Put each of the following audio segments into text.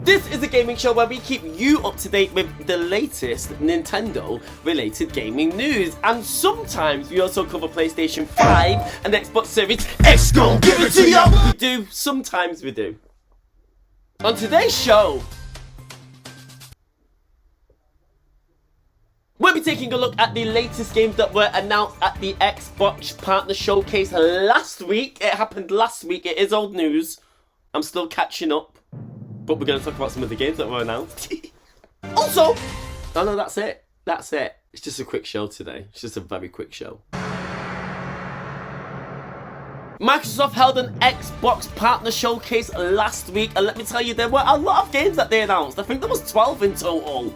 This is a gaming show where we keep you up to date with the latest Nintendo-related gaming news, and sometimes we also cover PlayStation 5 and Xbox Series X. Gon' give it to ya! We do, sometimes we do. On today's show, we'll be taking a look at the latest games that were announced at the Xbox Partner Showcase last week. It happened last week, it is old news. I'm still catching up. But we're going to talk about some of the games that were announced. Also, oh no, that's it. That's it. It's just a quick show today. It's just a very quick show. Microsoft held an Xbox Partner Showcase last week, and let me tell you, there were a lot of games that they announced. I think there was 12 in total.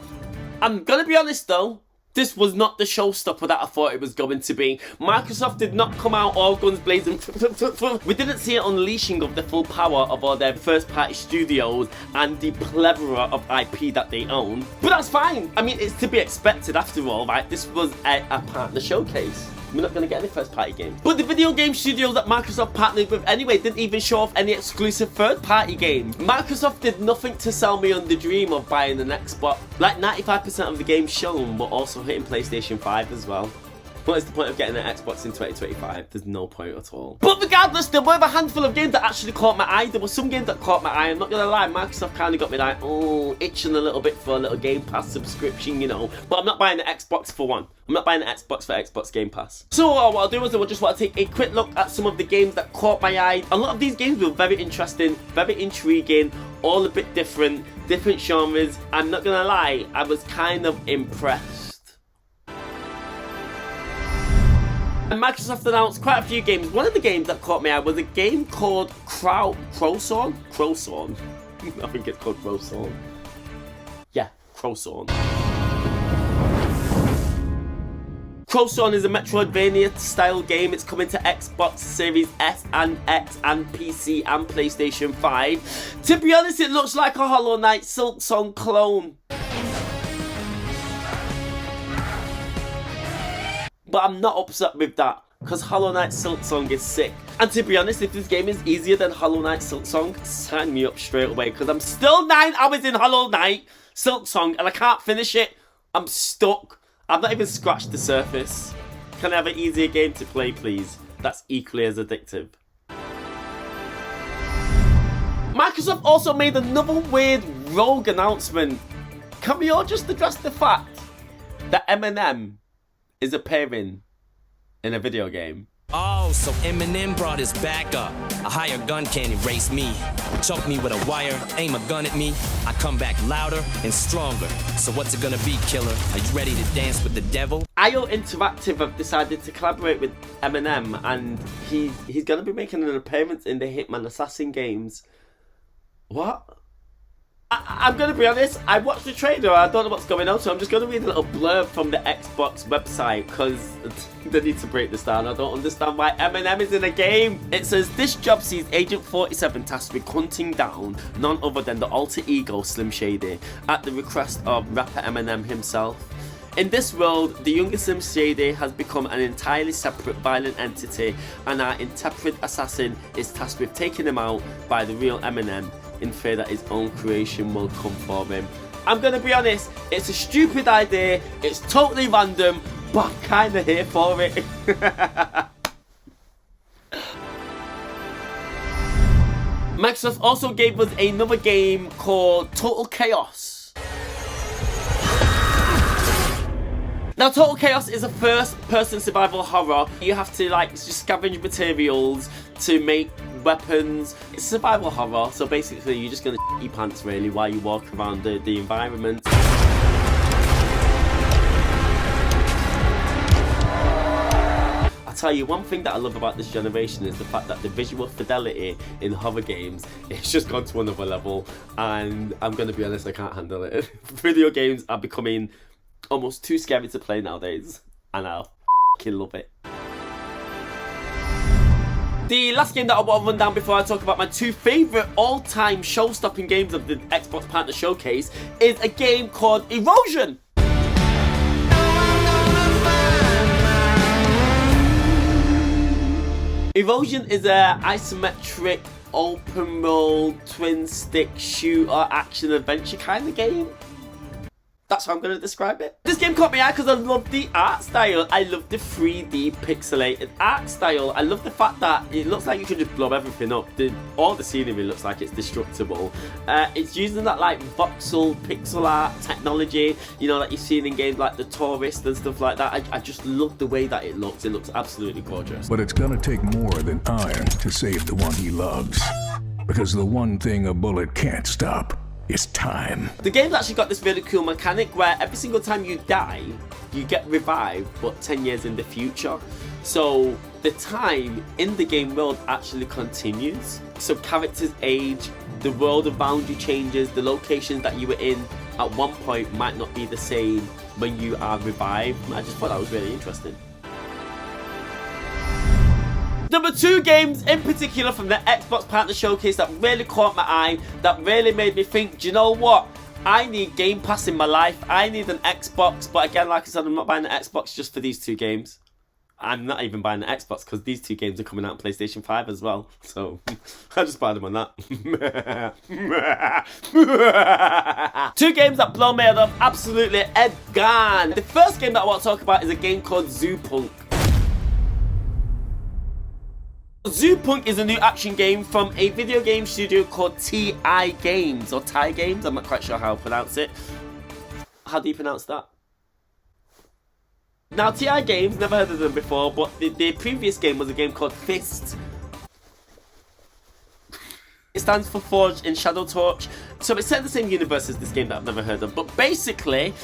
I'm going to be honest though, this was not the showstopper that I thought it was going to be. Microsoft did not come out all guns blazing. We didn't see an unleashing of the full power of all their first-party studios and the plethora of IP that they own. But that's fine. I mean, it's to be expected after all, right? This was a partner showcase. We're not going to get any first-party games. But the video game studios that Microsoft partnered with anyway didn't even show off any exclusive third-party games. Microsoft did nothing to sell me on the dream of buying an Xbox. Like 95% of the games shown were also hitting PlayStation 5 as well. What is the point of getting an Xbox in 2025? There's no point at all. But regardless, there were a handful of games that actually caught my eye. There were some games that caught my eye. I'm not going to lie, Microsoft kind of got me like, oh, itching a little bit for a little Game Pass subscription, you know. But I'm not buying the Xbox for one. I'm not buying the Xbox for Xbox Game Pass. So what I'll do is I just want to take a quick look at some of the games that caught my eye. A lot of these games were very interesting, very intriguing, all a bit different genres. I'm not going to lie, I was kind of impressed. And Microsoft announced quite a few games. One of the games that caught my eye was a game called CrowSworn? CrowSworn. I think it's called CrowSworn. Yeah, CrowSworn. CrowSworn is a Metroidvania style game. It's coming to Xbox Series S and X and PC and PlayStation 5. To be honest, it looks like a Hollow Knight Silksong clone. But I'm not upset with that, because Hollow Knight Silksong is sick. And to be honest, if this game is easier than Hollow Knight Silksong, sign me up straight away, because I'm still 9 hours in Hollow Knight Silksong and I can't finish it. I'm stuck. I've not even scratched the surface. Can I have an easier game to play, please? That's equally as addictive. Microsoft also made another weird rogue announcement. Can we all just address the fact that Eminem is appearing in a video game? Oh, so Eminem brought his back up. A higher gun can't erase me. Choke me with a wire, aim a gun at me. I come back louder and stronger. So what's it gonna be, killer? Are you ready to dance with the devil? IO Interactive have decided to collaborate with Eminem, and he's gonna be making an appearance in the Hitman Assassin games. What? I'm going to be honest, I watched the trailer, I don't know what's going on, so I'm just going to read a little blurb from the Xbox website, because they need to break this down. I don't understand why Eminem is in a game. It says, this job sees Agent 47 tasked with hunting down none other than the alter ego Slim Shady, at the request of rapper Eminem himself. In this world, the younger Slim Shady has become an entirely separate violent entity, and our intrepid assassin is tasked with taking him out by the real Eminem, in fear that his own creation will come for him. I'm gonna be honest, it's a stupid idea, it's totally random, but I'm kinda here for it. Microsoft also gave us another game called Total Chaos. Now, Total Chaos is a first-person survival horror. You have to just scavenge materials to make weapons. It's survival horror, so basically you're just gonna shit your pants really while you walk around the environment. I tell you, one thing that I love about this generation is the fact that the visual fidelity in horror games, it's just gone to another level, and I'm gonna be honest, I can't handle it. Video games are becoming almost too scary to play nowadays, and I f***ing love it. The last game that I want to run down before I talk about my two favourite all-time show-stopping games of the Xbox Partner Showcase is a game called Erosion. Erosion is an isometric open world, twin stick shooter, action adventure kind of game. That's how I'm going to describe it. This game caught my eye because I love the art style. I love the 3D pixelated art style. I love the fact that it looks like you can just blow everything up. All the scenery looks like it's destructible. It's using that like voxel pixel art technology, you know, that you've seen in games like The Tourist and stuff like that. I just love the way that it looks. It looks absolutely gorgeous. But it's gonna take more than iron to save the one he loves. Because the one thing a bullet can't stop is time. The game's actually got this really cool mechanic where every single time you die, you get revived, but 10 years in the future. So the time in the game world actually continues. So characters age, the world around you changes, the locations that you were in at one point might not be the same when you are revived. I just thought that was really interesting. Number 2 games in particular from the Xbox Partner Showcase that really caught my eye, that really made me think, do you know what? I need Game Pass in my life. I need an Xbox, but again, like I said, I'm not buying an Xbox just for these 2 games. I'm not even buying an Xbox because these 2 games are coming out on PlayStation 5 as well. So, I'll just buy them on that. 2 games that blow me head off, absolutely head gone. The first game that I want to talk about is a game called ZooPunk. ZooPunk is a new action game from a video game studio called TI Games, or TI Games, I'm not quite sure how to pronounce it. How do you pronounce that? Now, TI Games, never heard of them before, but the previous game was a game called Fist. It stands for Forged in Shadow Torch. So it's set in the same universe as this game that I've never heard of. But basically,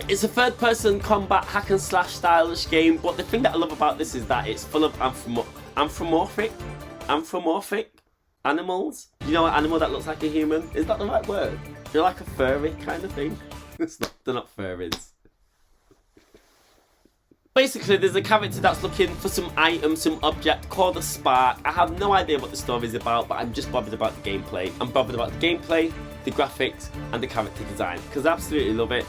it's a third-person combat hack and slash stylish game. But the thing that I love about this is that it's full of anthropomorphic animals. You know, an animal that looks like a human? Is that the right word? You're like a furry kind of thing. It's not, they're not furries. Basically, there's a character that's looking for some item, some object called a spark. I have no idea what the story is about, but I'm just bothered about the gameplay. I'm bothered about the gameplay, the graphics, and the character design, because I absolutely love it.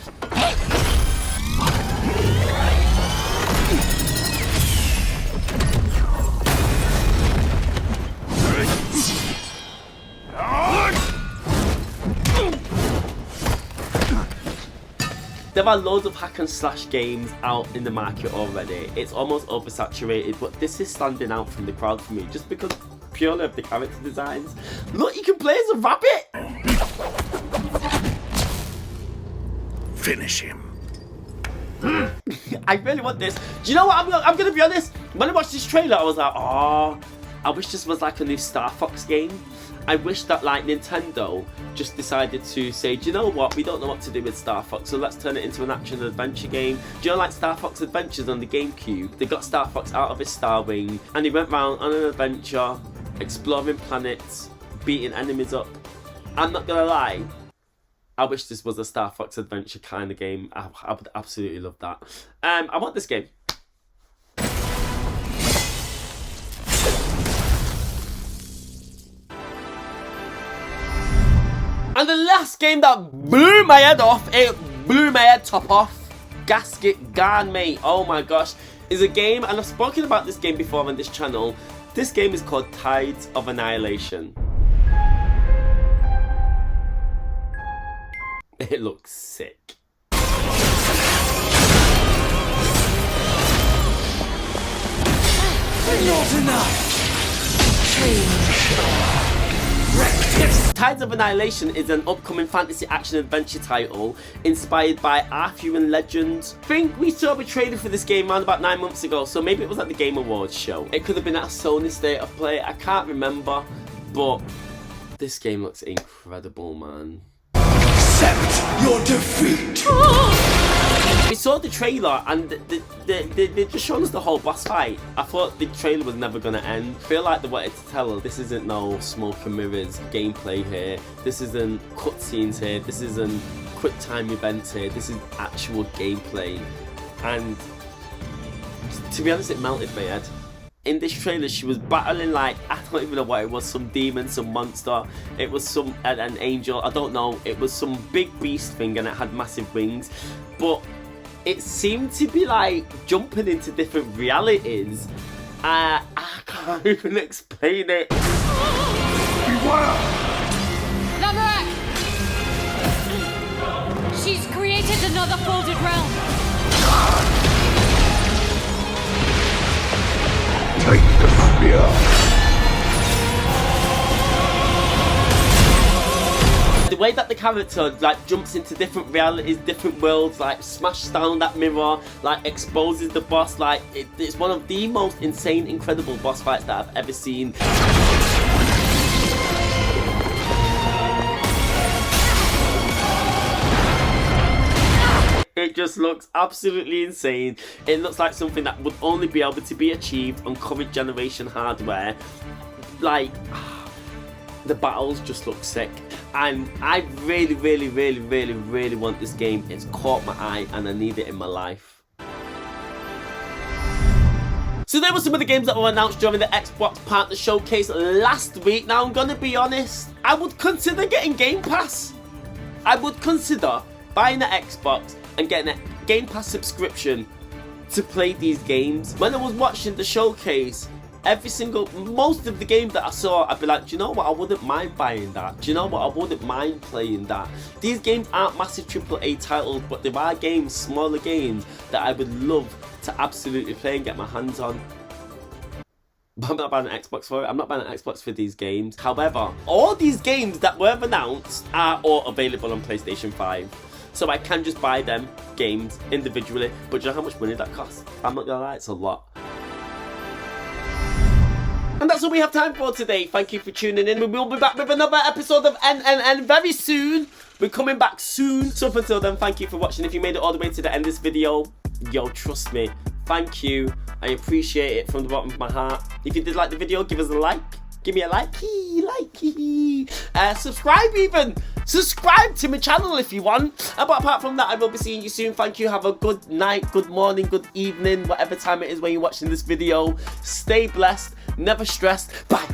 There are loads of hack and slash games out in the market already. It's almost oversaturated, but this is standing out from the crowd for me just because purely of the character designs. Look, you can play as a rabbit! Finish him. I really want this. Do you know what? I'm gonna be honest. When I watched this trailer, I was like, oh, I wish this was like a new Star Fox game. I wish that like Nintendo just decided to say, do you know what, we don't know what to do with Star Fox, so let's turn it into an action adventure game. Do you know like Star Fox Adventures on the GameCube? They got Star Fox out of his Star Wing and he went round on an adventure, exploring planets, beating enemies up. I'm not gonna lie, I wish this was a Star Fox Adventure kind of game. I would absolutely love that. I want this game. And the last game that blew my head off, it blew my head top off, Gasket Gone, mate. Oh my gosh, is a game, and I've spoken about this game before on this channel. This game is called Tides of Annihilation. It looks sick. Not enough. Change. Tides of Annihilation is an upcoming fantasy action adventure title inspired by Arthurian legends. I think we saw a trailer for this game around about 9 months ago, so maybe it was at the Game Awards show. It could have been at a Sony State of Play, I can't remember, but this game looks incredible, man. Accept your defeat. We saw the trailer and they just showed us the whole boss fight. I thought the trailer was never going to end. I feel like they wanted to tell us this isn't no smoke and mirrors gameplay here. This isn't cutscenes here. This isn't quick time events here. This is actual gameplay. And to be honest, it melted my head. In this trailer, she was battling like, I don't even know what it was, some demon, some monster. It was an angel, I don't know. It was some big beast thing and it had massive wings. But it seemed to be like jumping into different realities. I can't even explain it. Nabarak! She's created another folded realm. Take the spear. The way that the character like jumps into different realities, different worlds, like smashes down that mirror, like exposes the boss, like it's one of the most insane, incredible boss fights that I've ever seen. It just looks absolutely insane. It looks like something that would only be able to be achieved on current generation hardware. Like, the battles just look sick. And I really want this game. It's caught my eye and I need it in my life. So there were some of the games that were announced during the Xbox Partner Showcase last week. Now I'm gonna be honest, I would consider getting Game Pass. I would consider buying an Xbox and getting a Game Pass subscription to play these games. When I was watching the showcase, most of the games that I saw, I'd be like, do you know what, I wouldn't mind buying that. Do you know what, I wouldn't mind playing that. These games aren't massive AAA titles, but there are games, smaller games, that I would love to absolutely play and get my hands on. But I'm not buying an Xbox for it. I'm not buying an Xbox for these games. However, all these games that were announced are all available on PlayStation 5. So I can just buy them games individually. But do you know how much money that costs? I'm not gonna lie, it's a lot. And that's all we have time for today. Thank you for tuning in. We will be back with another episode of NNN very soon. We're coming back soon. So up until then, thank you for watching. If you made it all the way to the end of this video, yo, trust me, thank you. I appreciate it from the bottom of my heart. If you did like the video, give us a like. Give me a likey. Subscribe even. Subscribe to my channel if you want. But apart from that, I will be seeing you soon. Thank you. Have a good night, good morning, good evening, whatever time it is when you're watching this video. Stay blessed. Never stressed. Bye.